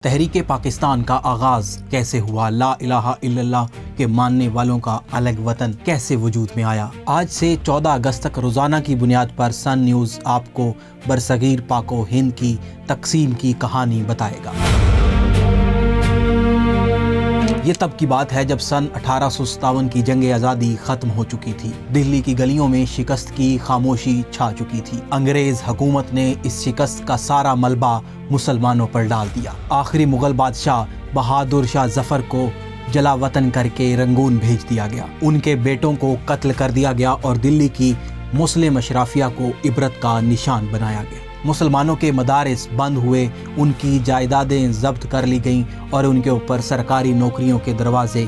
تحریک پاکستان کا آغاز کیسے ہوا؟ لا الہ الا اللہ کے ماننے والوں کا الگ وطن کیسے وجود میں آیا؟ آج سے 14 اگست تک روزانہ کی بنیاد پر سن نیوز آپ کو برصغیر پاک و ہند کی تقسیم کی کہانی بتائے گا۔ یہ تب کی بات ہے جب سن 1857 کی جنگ آزادی ختم ہو چکی تھی۔ دہلی کی گلیوں میں شکست کی خاموشی چھا چکی تھی۔ انگریز حکومت نے اس شکست کا سارا ملبہ مسلمانوں پر ڈال دیا۔ آخری مغل بادشاہ بہادر شاہ ظفر کو جلا وطن کر کے رنگون بھیج دیا گیا۔ ان کے بیٹوں کو قتل کر دیا گیا اور دلی کی مسلم اشرافیہ کو عبرت کا نشان بنایا گیا۔ مسلمانوں کے مدارس بند ہوئے، ان کی جائیدادیں ضبط کر لی گئیں اور ان کے اوپر سرکاری نوکریوں کے دروازے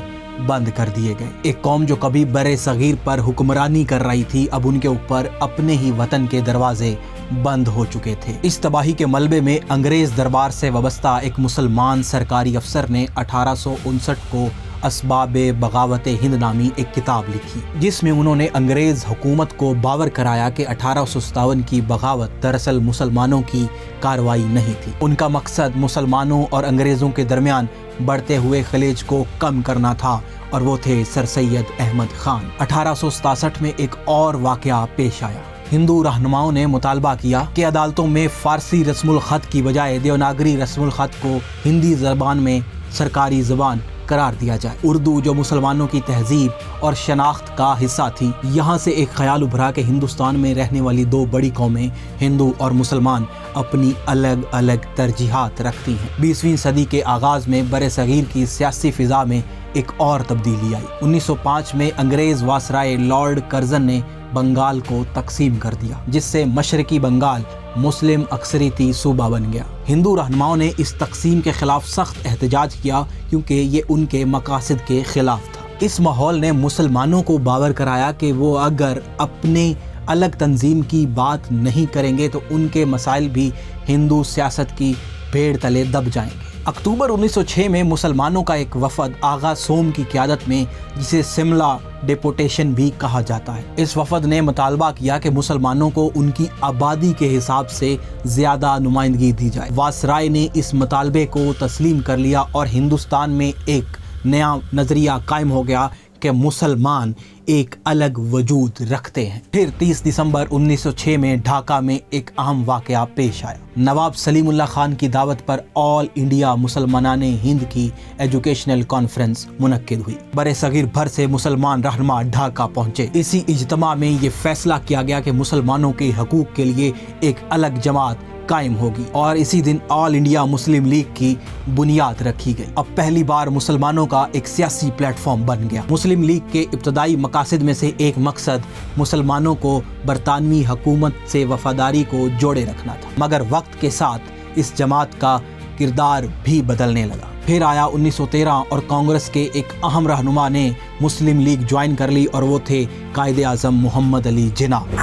بند کر دیے گئے۔ ایک قوم جو کبھی برے صغیر پر حکمرانی کر رہی تھی، اب ان کے اوپر اپنے ہی وطن کے دروازے بند ہو چکے تھے۔ اس تباہی کے ملبے میں انگریز دربار سے وابستہ ایک مسلمان سرکاری افسر نے 1859 کو اسباب بغاوت ہند نامی ایک کتاب لکھی، جس میں انہوں نے انگریز حکومت کو باور کرایا کہ 1857 کی بغاوت دراصل مسلمانوں کی کارروائی نہیں تھی۔ ان کا مقصد مسلمانوں اور انگریزوں کے درمیان بڑھتے ہوئے خلیج کو کم کرنا تھا، اور وہ تھے سر سید احمد خان۔ 1867 میں ایک اور واقعہ پیش آیا۔ ہندو رہنماؤں نے مطالبہ کیا کہ عدالتوں میں فارسی رسم الخط کی بجائے دیوناگری رسم الخط کو ہندی زبان میں سرکاری زبان قرار دیا جائے۔ اردو جو مسلمانوں کی تہذیب اور شناخت کا حصہ تھی، یہاں سے ایک خیال ابھرا کہ ہندوستان میں رہنے والی دو بڑی قومیں ہندو اور مسلمان اپنی الگ الگ ترجیحات رکھتی ہیں۔ 20ویں صدی کے آغاز میں برِ صغیر کی سیاسی فضا میں ایک اور تبدیلی آئی۔ 1905 میں انگریز وائسرائے لارڈ کرزن نے بنگال کو تقسیم کر دیا، جس سے مشرقی بنگال مسلم اکثریتی صوبہ بن گیا۔ ہندو رہنماؤں نے اس تقسیم کے خلاف سخت احتجاج کیا کیونکہ یہ ان کے مقاصد کے خلاف تھا۔ اس ماحول نے مسلمانوں کو باور کرایا کہ وہ اگر اپنے الگ تنظیم کی بات نہیں کریں گے تو ان کے مسائل بھی ہندو سیاست کی بھیڑ تلے دب جائیں گے۔ اکتوبر 1906 میں مسلمانوں کا ایک وفد آغا سوم کی قیادت میں، جسے سملا ڈیپوٹیشن بھی کہا جاتا ہے، اس وفد نے مطالبہ کیا کہ مسلمانوں کو ان کی آبادی کے حساب سے زیادہ نمائندگی دی جائے۔ وائسرائے نے اس مطالبے کو تسلیم کر لیا اور ہندوستان میں ایک نیا نظریہ قائم ہو گیا کہ مسلمان ایک الگ وجود رکھتے ہیں۔ پھر 30 دسمبر 1906 میں ڈھاکہ میں ایک اہم واقعہ پیش آیا۔ نواب سلیم اللہ خان کی دعوت پر آل انڈیا مسلمانان ہند کی ایجوکیشنل کانفرنس منعقد ہوئی۔ برِ صغیر بھر سے مسلمان رہنما ڈھاکہ پہنچے۔ اسی اجتماع میں یہ فیصلہ کیا گیا کہ مسلمانوں کے حقوق کے لیے ایک الگ جماعت قائم ہوگی، اور اسی دن آل انڈیا مسلم لیگ کی بنیاد رکھی گئی۔ اب پہلی بار مسلمانوں کا ایک سیاسی پلیٹ فارم بن گیا۔ مسلم لیگ کے ابتدائی مقاصد میں سے ایک مقصد مسلمانوں کو برطانوی حکومت سے وفاداری کو جوڑے رکھنا تھا، مگر وقت کے ساتھ اس جماعت کا کردار بھی بدلنے لگا۔ پھر آیا 1913 اور کانگریس کے ایک اہم رہنما نے مسلم لیگ جوائن کر لی، اور وہ تھے قائد اعظم محمد علی جناح۔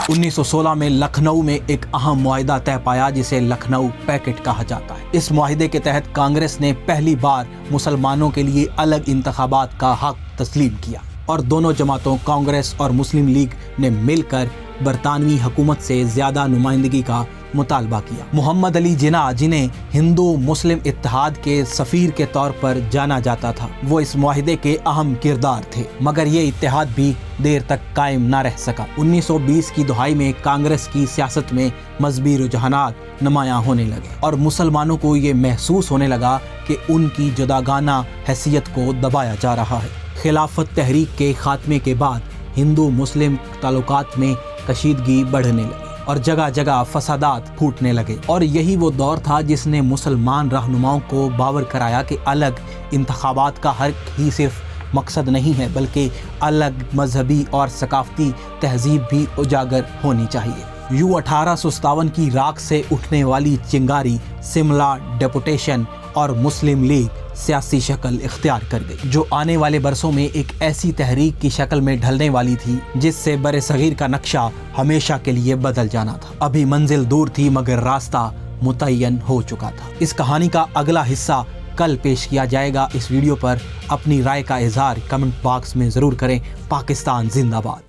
1916 میں لکھنؤ میں ایک اہم معاہدہ طے پایا، جسے لکھنؤ پیکٹ کہا جاتا ہے۔ اس معاہدے کے تحت کانگریس نے پہلی بار مسلمانوں کے لیے الگ انتخابات کا حق تسلیم کیا، اور دونوں جماعتوں کانگریس اور مسلم لیگ نے مل کر برطانوی حکومت سے زیادہ نمائندگی کا مطالبہ کیا۔ محمد علی جناح، جنہیں ہندو مسلم اتحاد کے سفیر کے طور پر جانا جاتا تھا، وہ اس معاہدے کے اہم کردار تھے، مگر یہ اتحاد بھی دیر تک قائم نہ رہ سکا۔ 1920 کی دہائی میں کانگریس کی سیاست میں مذہبی رجحانات نمایاں ہونے لگے، اور مسلمانوں کو یہ محسوس ہونے لگا کہ ان کی جداگانہ حیثیت کو دبایا جا رہا ہے۔ خلافت تحریک کے خاتمے کے بعد ہندو مسلم تعلقات میں کشیدگی بڑھنے لگی اور جگہ جگہ فسادات پھوٹنے لگے، اور یہی وہ دور تھا جس نے مسلمان رہنماؤں کو باور کرایا کہ الگ انتخابات کا حق ہی صرف مقصد نہیں ہے، بلکہ الگ مذہبی اور ثقافتی تہذیب بھی اجاگر ہونی چاہیے۔ یوں 1857 کی راکھ سے اٹھنے والی چنگاری سملا ڈیپوٹیشن اور مسلم لیگ سیاسی شکل اختیار کر گئی، جو آنے والے برسوں میں ایک ایسی تحریک کی شکل میں ڈھلنے والی تھی جس سے برِ صغیر کا نقشہ ہمیشہ کے لیے بدل جانا تھا۔ ابھی منزل دور تھی، مگر راستہ متعین ہو چکا تھا۔ اس کہانی کا اگلا حصہ کل پیش کیا جائے گا۔ اس ویڈیو پر اپنی رائے کا اظہار کمنٹ باکس میں ضرور کریں۔ پاکستان زندہ باد۔